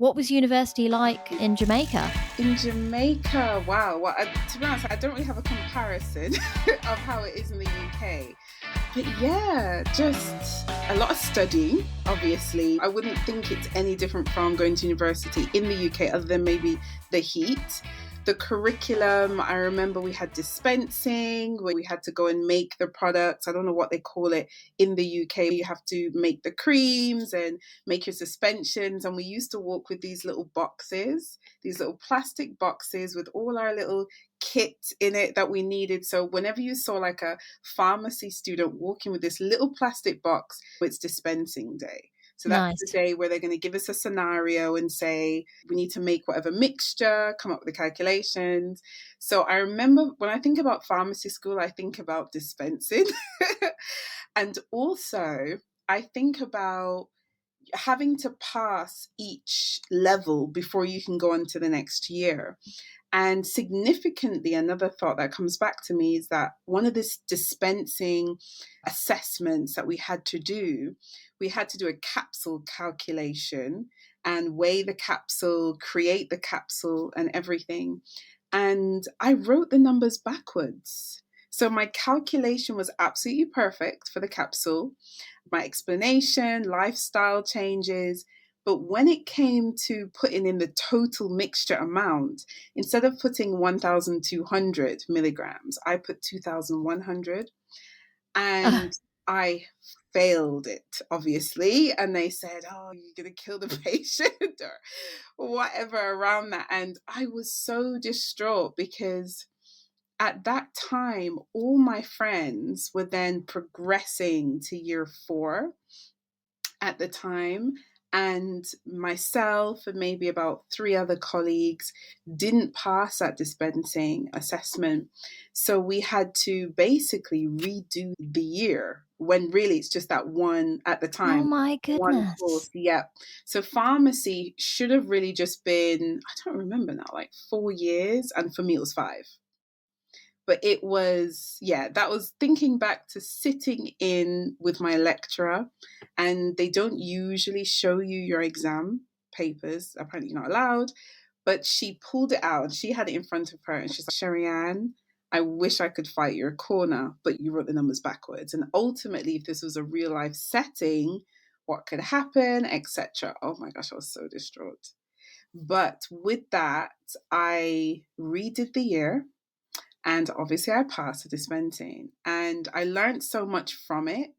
What was university like in Jamaica? In Jamaica, wow. Well, to be honest, I don't really have a comparison of how it is in the UK. But yeah, just a lot of studying, obviously. I wouldn't think it's any different from going to university in the UK, other than maybe the heat. The curriculum, I remember we had dispensing, where we had to go and make the products. I don't know what they call it in the UK. You have to make the creams and make your suspensions. And we used to walk with these little boxes, these little plastic boxes with all our little kit in it that we needed. So whenever you saw like a pharmacy student walking with this little plastic box, it's dispensing day. So that's the Nice. day where they're going to give us a scenario and say, we need to make whatever mixture, come up with the calculations. So I remember when I think about pharmacy school, I think about dispensing. And also, I think about having to pass each level before you can go on to the next year. And significantly, another thought that comes back to me is that one of this dispensing assessments that we had to do a capsule calculation and weigh the capsule, create the capsule, and everything. And I wrote the numbers backwards. So my calculation was absolutely perfect for the capsule, my explanation, lifestyle changes. But when it came to putting in the total mixture amount, instead of putting 1,200 milligrams, I put 2,100. And I failed it, obviously. And they said, oh, you're going to kill the patient or whatever around that. And I was so distraught because at that time, all my friends were then progressing to year 4 at the time. And myself and maybe about 3 other colleagues didn't pass that dispensing assessment. So we had to basically redo the year when really it's just that one at the Oh time, my one course. goodness. Yeah. So pharmacy should have really just been, I don't remember now, like 4 years. And for me, it was 5. But it was, yeah, that was thinking back to sitting in with my lecturer, and they don't usually show you your exam papers, apparently you're not allowed, but she pulled it out and she had it in front of her and she's like, Sherry-Ann, I wish I could fight your corner, but you wrote the numbers backwards. And ultimately, if this was a real life setting, what could happen, etc. Oh my gosh, I was so distraught. But with that, I redid the year. And obviously, I passed the dispensing and I learned so much from it.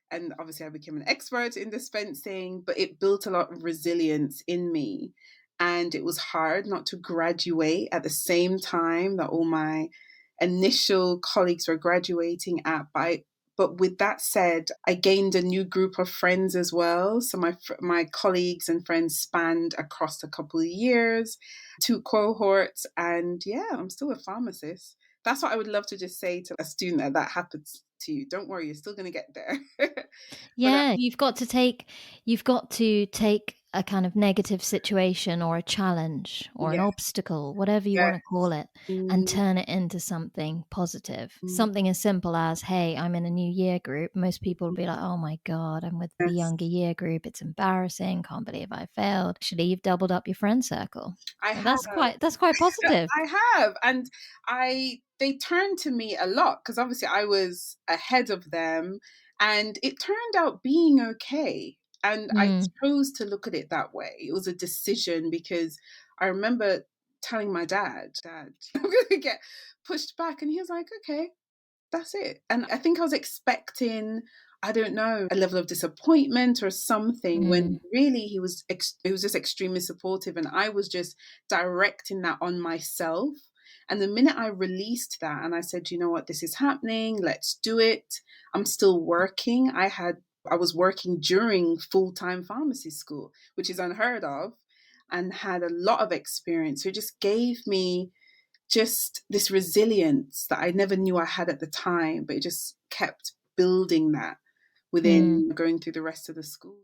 And obviously, I became an expert in dispensing, but it built a lot of resilience in me. And it was hard not to graduate at the same time that all my initial colleagues were graduating at. But with that said, I gained a new group of friends as well. So my colleagues and friends spanned across a couple of years, 2 cohorts, and yeah, I'm still a pharmacist. That's what I would love to just say to a student that happens to you. Don't worry, you're still going to get there. But Yeah, you've got to take a kind of negative situation or a challenge or an yeah, obstacle, whatever you want yeah. to call it, and Mm, turn it into something positive. mm, Something as simple as, hey, I'm in a new year group. Most people will be like, oh my God, I'm with the yes, younger year group. It's embarrassing. Can't believe I failed. Actually, you've doubled up your friend circle. I And have. that's quite positive. I have. And they turned to me a lot because obviously I was ahead of them and it turned out being okay. And I Mm. chose to look at it that way. It was a decision because I remember telling my dad, I'm going to get pushed back. And he was like, okay, that's it. And I think I was expecting, I don't know, a level of disappointment or something Mm. when really he was just extremely supportive and I was just directing that on myself. And the minute I released that and I said, you know what, this is happening, let's do it. I'm still working. I was working during full-time pharmacy school, which is unheard of, and had a lot of experience. So it just gave me just this resilience that I never knew I had at the time, but it just kept building that Mm. within going through the rest of the school.